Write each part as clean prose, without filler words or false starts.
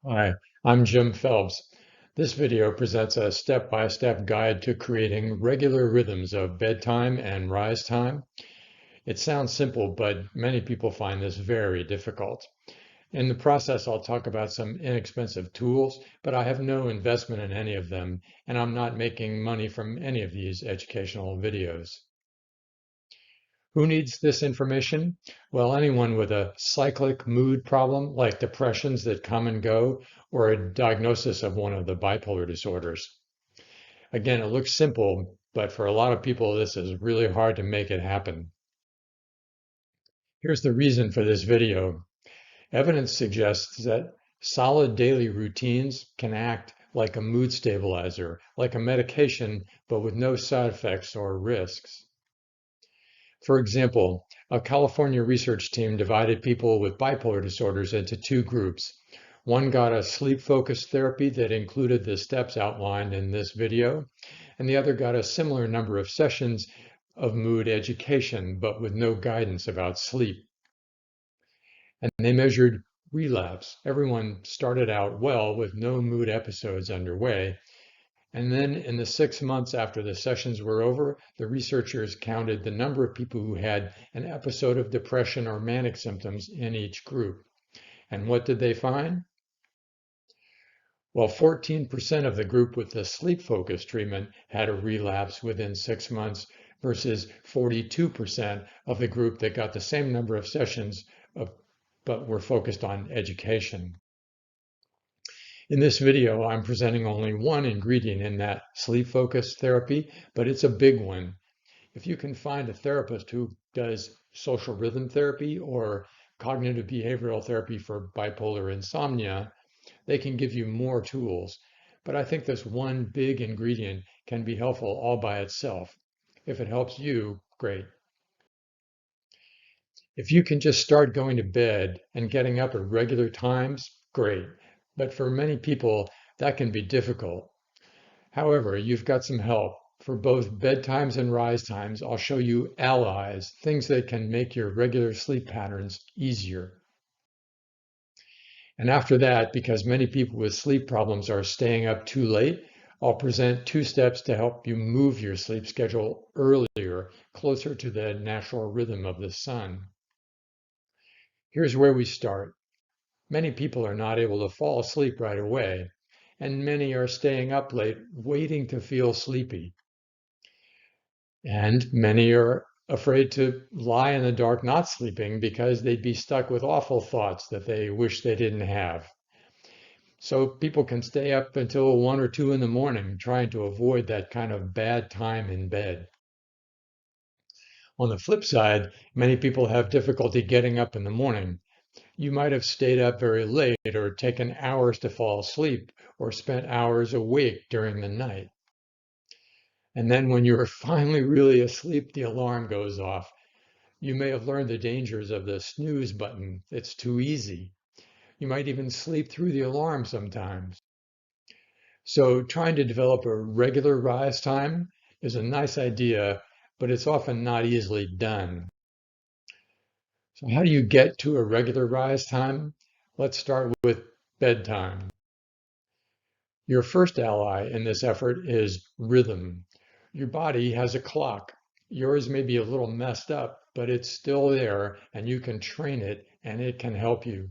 Hi, I'm Jim Phelps. This video presents a step-by-step guide to creating regular rhythms of bedtime and rise time. It sounds simple, but many people find this very difficult. In the process, I'll talk about some inexpensive tools, but I have no investment in any of them, and I'm not making money from any of these educational videos. Who needs this information? Well, anyone with a cyclic mood problem, like depressions that come and go, or a diagnosis of one of the bipolar disorders. Again, it looks simple, but for a lot of people, this is really hard to make it happen. Here's the reason for this video. Evidence suggests that solid daily routines can act like a mood stabilizer, like a medication, but with no side effects or risks. For example, a California research team divided people with bipolar disorders into two groups. One got a sleep-focused therapy that included the steps outlined in this video, and the other got a similar number of sessions of mood education, but with no guidance about sleep. And they measured relapse. Everyone started out well with no mood episodes underway, and then in the 6 months after the sessions were over, the researchers counted the number of people who had an episode of depression or manic symptoms in each group. And what did they find? Well, 14% of the group with the sleep-focused treatment had a relapse within 6 months versus 42% of the group that got the same number of sessions but were focused on education. In this video, I'm presenting only one ingredient in that sleep-focused therapy, but it's a big one. If you can find a therapist who does social rhythm therapy or cognitive behavioral therapy for bipolar insomnia, they can give you more tools. But I think this one big ingredient can be helpful all by itself. If it helps you, great. If you can just start going to bed and getting up at regular times, great. But for many people, that can be difficult. However, you've got some help. For both bedtimes and rise times, I'll show you allies, things that can make your regular sleep patterns easier. And after that, because many people with sleep problems are staying up too late, I'll present 2 steps to help you move your sleep schedule earlier, closer to the natural rhythm of the sun. Here's where we start. Many people are not able to fall asleep right away, and many are staying up late waiting to feel sleepy. And many are afraid to lie in the dark not sleeping because they'd be stuck with awful thoughts that they wish they didn't have. So people can stay up until 1 or 2 in the morning trying to avoid that kind of bad time in bed. On the flip side, many people have difficulty getting up in the morning. You might have stayed up very late or taken hours to fall asleep or spent hours awake during the night. And then when you're finally really asleep, the alarm goes off. You may have learned the dangers of the snooze button. It's too easy. You might even sleep through the alarm sometimes. So trying to develop a regular rise time is a nice idea, but it's often not easily done. So how do you get to a regular rise time? Let's start with bedtime. Your first ally in this effort is rhythm. Your body has a clock. Yours may be a little messed up, but it's still there and you can train it and it can help you.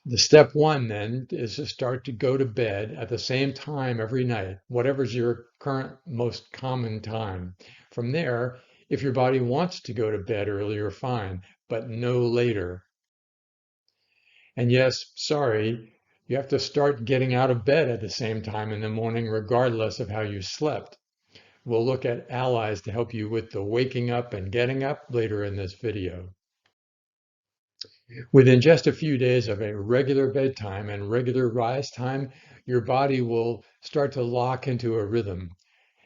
The step one then is to start to go to bed at the same time every night, whatever's your current most common time. From there, if your body wants to go to bed earlier, fine, but no later. And yes, sorry, you have to start getting out of bed at the same time in the morning, regardless of how you slept. We'll look at allies to help you with the waking up and getting up later in this video. Within just a few days of a regular bedtime and regular rise time, your body will start to lock into a rhythm.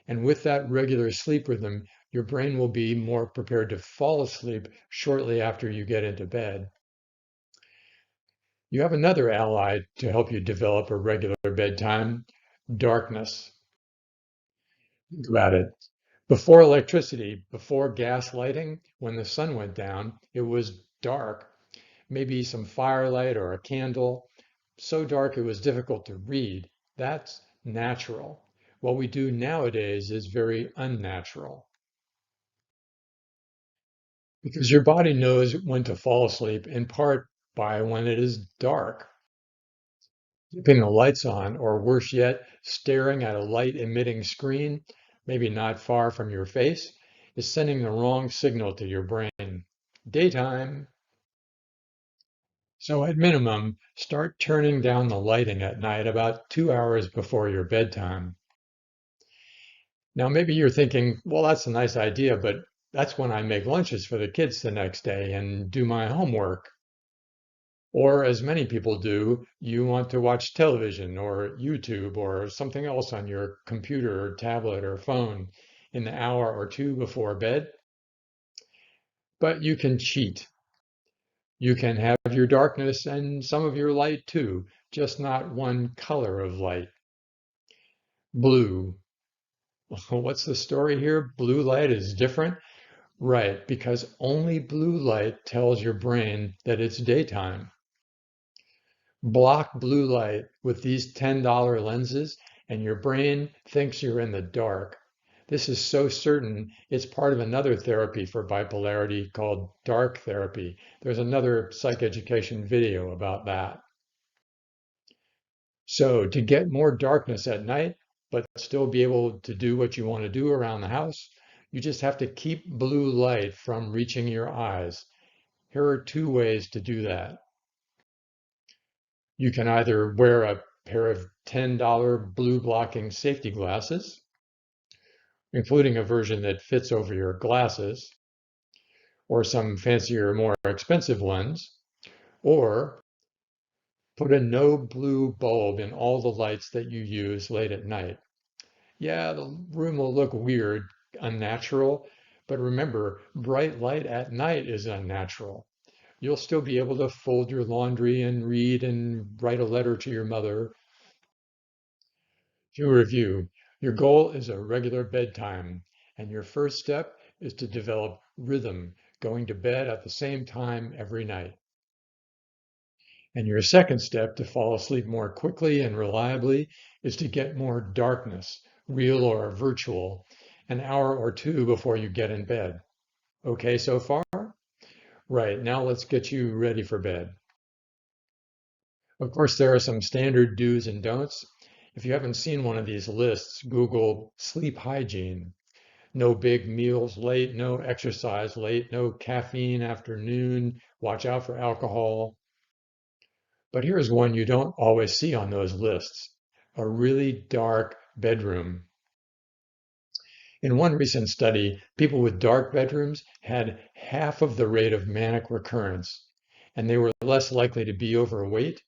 And with that regular sleep rhythm, your brain will be more prepared to fall asleep shortly after you get into bed. You have another ally to help you develop a regular bedtime, darkness. Think about it. Before electricity, before gas lighting, when the sun went down, it was dark. Maybe some firelight or a candle. so dark it was difficult to read. That's natural. What we do nowadays is very unnatural because your body knows when to fall asleep in part by when it is dark. Keeping the lights on, or worse yet, staring at a light emitting screen, maybe not far from your face, is sending the wrong signal to your brain. Daytime. So, at minimum, start turning down the lighting at night about 2 hours before your bedtime. Now, maybe you're thinking, well, that's a nice idea, but that's when I make lunches for the kids the next day and do my homework. Or, as many people do, you want to watch television or YouTube or something else on your computer or tablet or phone in the hour or two before bed. But you can cheat. You can have your darkness and some of your light too, just not one color of light. Blue. What's the story here? Blue light is different? Right, because only blue light tells your brain that it's daytime. Block blue light with these $10 lenses, and your brain thinks you're in the dark. This is so certain, it's part of another therapy for bipolarity called dark therapy. There's another psychoeducation video about that. So, to get more darkness at night, but still be able to do what you want to do around the house, you just have to keep blue light from reaching your eyes. Here are two ways to do that. You can either wear a pair of $10 blue blocking safety glasses, including a version that fits over your glasses, or some fancier, more expensive ones, or put a no blue bulb in all the lights that you use late at night. Yeah, the room will look weird, unnatural, but remember, bright light at night is unnatural. You'll still be able to fold your laundry and read and write a letter to your mother. To review, your goal is a regular bedtime, and your first step is to develop rhythm, going to bed at the same time every night. And your second step to fall asleep more quickly and reliably is to get more darkness, real or virtual, an hour or two before you get in bed. Okay so far? Right, now let's get you ready for bed. Of course, there are some standard do's and don'ts. If you haven't seen one of these lists, Google sleep hygiene. No big meals late, no exercise late, no caffeine after noon, watch out for alcohol. But here's one you don't always see on those lists, a really dark bedroom. In one recent study, people with dark bedrooms had half of the rate of manic recurrence, and they were less likely to be overweight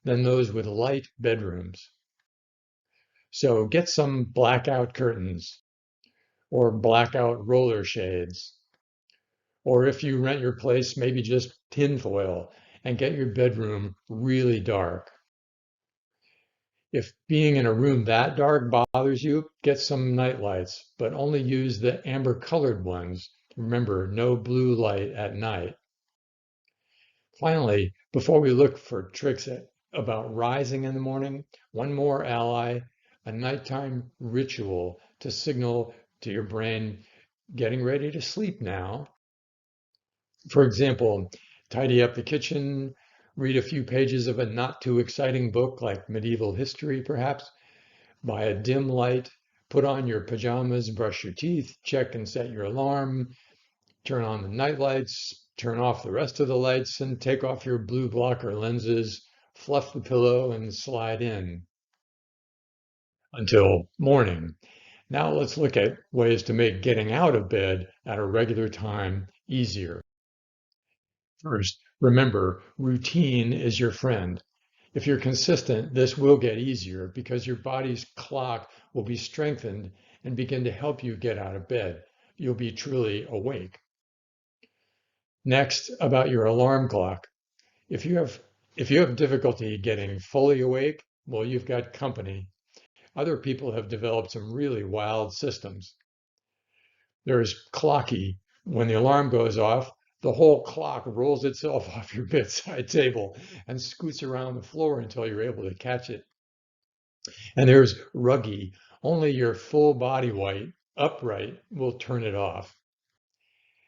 than those with light bedrooms. So get some blackout curtains or blackout roller shades. Or if you rent your place, maybe just tinfoil and get your bedroom really dark. If being in a room that dark bothers you, get some night lights, but only use the amber colored ones. Remember, no blue light at night. Finally, before we look for tricks about rising in the morning, one more ally, a nighttime ritual to signal to your brain getting ready to sleep now. For example, tidy up the kitchen, read a few pages of a not too exciting book like medieval history, perhaps, buy a dim light, put on your pajamas, brush your teeth, check and set your alarm, turn on the night lights, turn off the rest of the lights, and take off your blue blocker lenses, fluff the pillow, and slide in until morning. Now let's look at ways to make getting out of bed at a regular time easier. First, remember, routine is your friend. If you're consistent, this will get easier because your body's clock will be strengthened and begin to help you get out of bed. You'll be truly awake. Next, about your alarm clock. If you have if you have difficulty getting fully awake, well, you've got company. Other people have developed some really wild systems. There's Clocky. When the alarm goes off, The whole clock rolls itself off your bedside table and scoots around the floor until you're able to catch it. And there's ruggy. Only your full body weight upright will turn it off.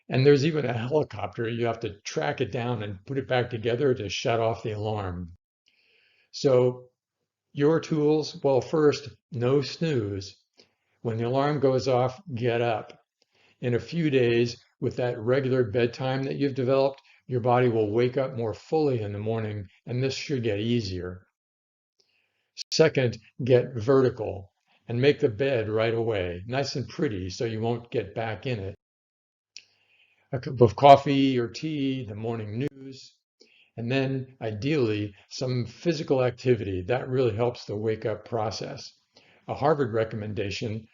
And there's even a helicopter. You have to track it down and put it back together to shut off the alarm. So your tools, well, first, no snooze. When the alarm goes off, get up. In a few days, with that regular bedtime that you've developed, your body will wake up more fully in the morning, and this should get easier. Second, get vertical and make the bed right away, nice and pretty, so you won't get back in it. A cup of coffee or tea, the morning news, and then ideally some physical activity. That really helps the wake up process. A Harvard recommendation: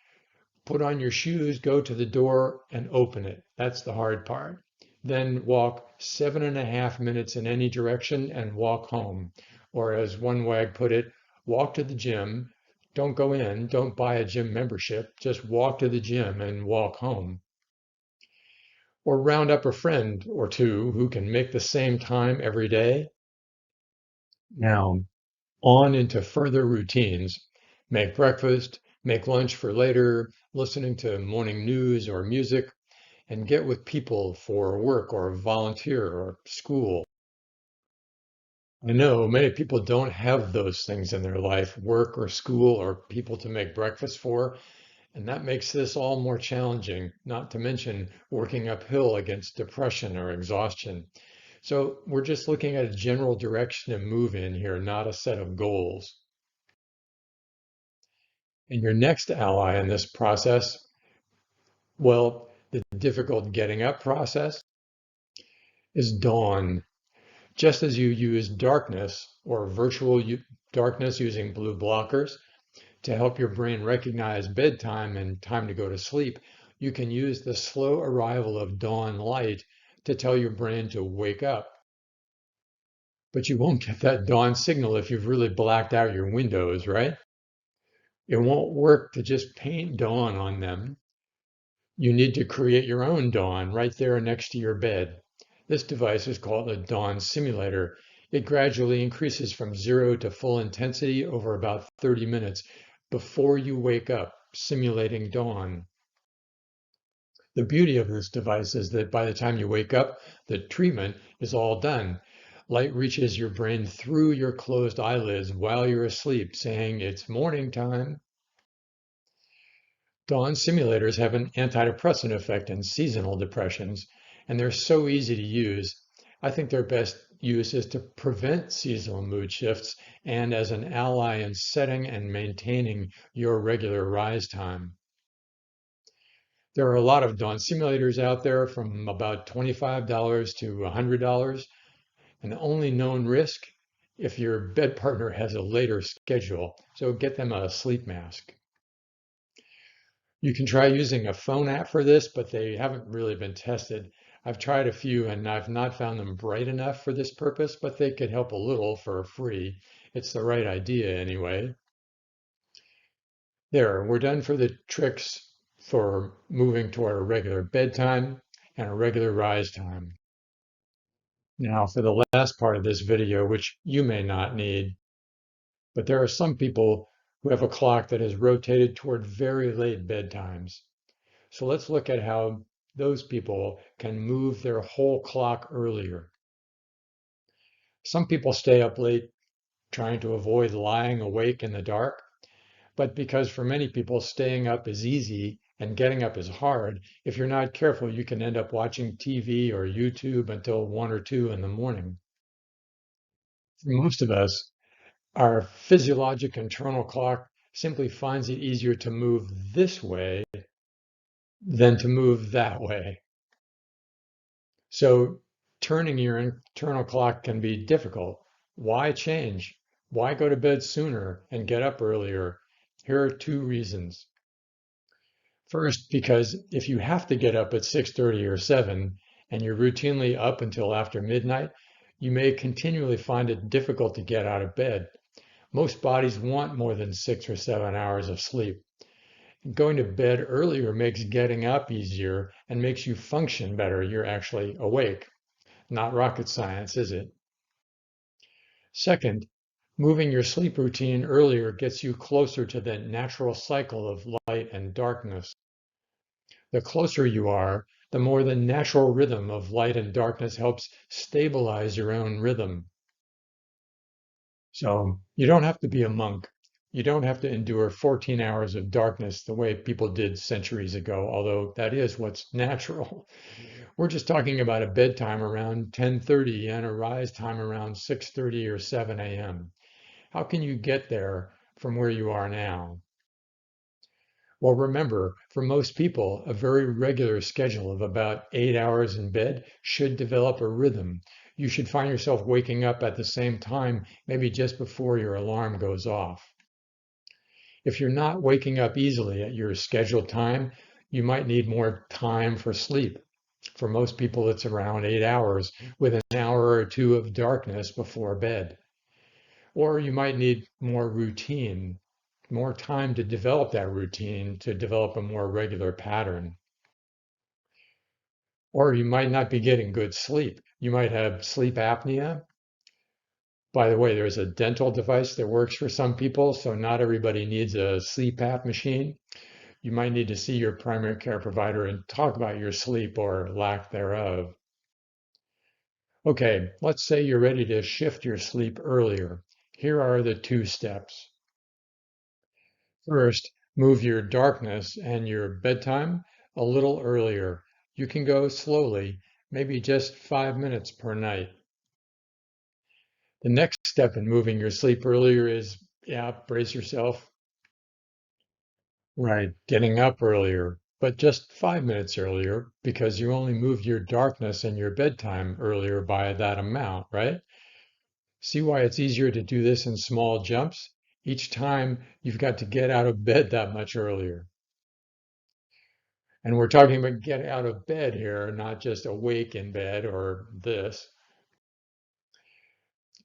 put on your shoes, go to the door, and open it. That's the hard part. Then walk 7.5 minutes in any direction and walk home. Or as one wag put it, walk to the gym. Don't go in, don't buy a gym membership, just walk to the gym and walk home. Or round up a friend or two who can make the same time every day. Now, on into further routines. Make breakfast, make lunch for later, listening to morning news or music, and get with people for work or volunteer or school. I know many people don't have those things in their life, work or school or people to make breakfast for, and that makes this all more challenging, not to mention working uphill against depression or exhaustion. So we're just looking at a general direction to move in here, not a set of goals. And your next ally in this process, well, the difficult getting up process, is dawn. Just as you use darkness or virtual darkness using blue blockers to help your brain recognize bedtime and time to go to sleep, you can use the slow arrival of dawn light to tell your brain to wake up. But you won't get that dawn signal if you've really blacked out your windows, right? It won't work to just paint dawn on them. You need to create your own dawn right there next to your bed. This device is called a dawn simulator. It gradually increases from 0 to full intensity over about 30 minutes before you wake up, simulating dawn. The beauty of this device is that by the time you wake up, the treatment is all done. Light reaches your brain through your closed eyelids while you're asleep, saying it's morning time. Dawn simulators have an antidepressant effect in seasonal depressions, and they're so easy to use. I think their best use is to prevent seasonal mood shifts and as an ally in setting and maintaining your regular rise time. There are a lot of dawn simulators out there from about $25 to $100, and the only known risk if your bed partner has a later schedule, so get them a sleep mask. You can try using a phone app for this, but they haven't really been tested. I've tried a few and I've not found them bright enough for this purpose, but they could help a little for free. It's the right idea anyway. There, we're done for the tricks for moving toward a regular bedtime and a regular rise time. Now for the last part of this video, which you may not need, but there are some people who have a clock that is rotated toward very late bedtimes. So let's look at how those people can move their whole clock earlier. Some people stay up late trying to avoid lying awake in the dark, but because for many people staying up is easy and getting up is hard, if you're not careful, you can end up watching TV or YouTube until 1 or 2 in the morning. For most of us, our physiologic internal clock simply finds it easier to move this way than to move that way. So turning your internal clock can be difficult. Why change? Why go to bed sooner and get up earlier? Here are 2 reasons. First, because if you have to get up at 6:30 or 7 and you're routinely up until after midnight, you may continually find it difficult to get out of bed. Most bodies want more than 6 or 7 hours of sleep. Going to bed earlier makes getting up easier and makes you function better. You're actually awake. Not rocket science, is it? Second, moving your sleep routine earlier gets you closer to the natural cycle of light and darkness. The closer you are, the more the natural rhythm of light and darkness helps stabilize your own rhythm. So you don't have to be a monk. You don't have to endure 14 hours of darkness the way people did centuries ago, although that is what's natural. We're just talking about a bedtime around 10:30 and a rise time around 6:30 or 7 a.m. How can you get there from where you are now? Well, remember, for most people, a very regular schedule of about 8 hours in bed should develop a rhythm. You should find yourself waking up at the same time, maybe just before your alarm goes off. If you're not waking up easily at your scheduled time, you might need more time for sleep. For most people, it's around 8 hours with an hour or two of darkness before bed. Or you might need more routine, more time to develop that routine, to develop a more regular pattern. Or you might not be getting good sleep. You might have sleep apnea. By the way, there's a dental device that works for some people, so not everybody needs a CPAP machine. You might need to see your primary care provider and talk about your sleep or lack thereof. Okay, let's say you're ready to shift your sleep earlier. Here are the 2 steps. First, move your darkness and your bedtime a little earlier. You can go slowly, maybe just 5 minutes per night. The next step in moving your sleep earlier is, yeah, brace yourself, right, getting up earlier, but just 5 minutes earlier because you only moved your darkness and your bedtime earlier by that amount, right? See why it's easier to do this in small jumps? Each time you've got to get out of bed that much earlier. And we're talking about getting out of bed here, not just awake in bed or this.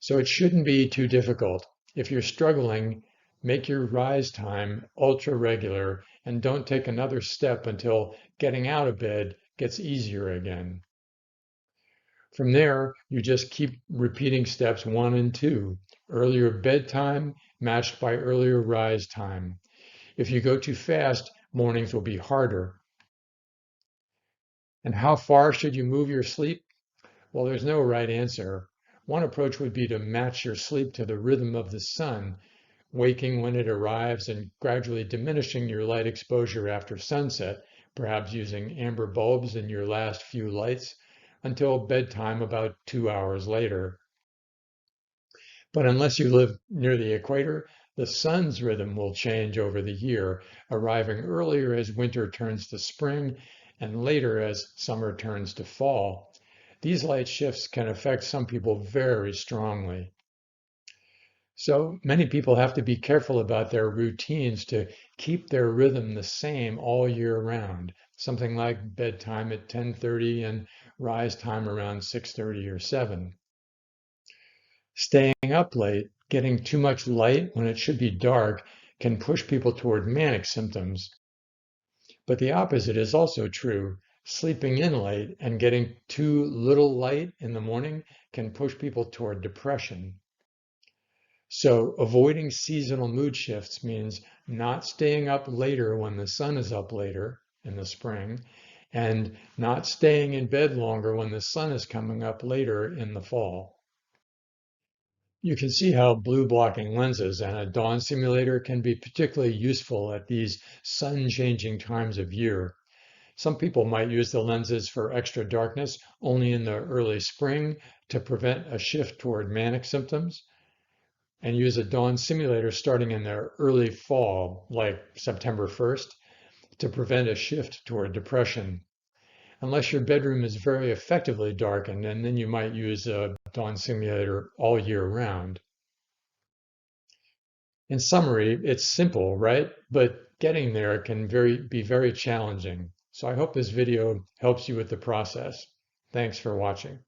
So it shouldn't be too difficult. If you're struggling, make your rise time ultra regular and don't take another step until getting out of bed gets easier again. From there, you just keep repeating steps 1 and 2. Earlier bedtime matched by earlier rise time. If you go too fast, mornings will be harder. And how far should you move your sleep? Well, there's no right answer. One approach would be to match your sleep to the rhythm of the sun, waking when it arrives and gradually diminishing your light exposure after sunset, perhaps using amber bulbs in your last few lights, until bedtime about 2 hours later. But unless you live near the equator, the sun's rhythm will change over the year, arriving earlier as winter turns to spring and later as summer turns to fall. These light shifts can affect some people very strongly. So many people have to be careful about their routines to keep their rhythm the same all year round. Something like bedtime at 10:30 and rise time around 6:30 or 7. Staying up late, getting too much light when it should be dark can push people toward manic symptoms. But the opposite is also true. Sleeping in late and getting too little light in the morning can push people toward depression. So avoiding seasonal mood shifts means not staying up later when the sun is up later in the spring and not staying in bed longer when the sun is coming up later in the fall. You can see how blue blocking lenses and a dawn simulator can be particularly useful at these sun changing times of year. Some people might use the lenses for extra darkness only in the early spring to prevent a shift toward manic symptoms, and use a dawn simulator starting in the early fall, like September 1st, to prevent a shift toward depression. Unless your bedroom is very effectively darkened, and then you might use a dawn simulator all year round. In summary, it's simple, right? But getting there can be very challenging. So I hope this video helps you with the process. Thanks for watching.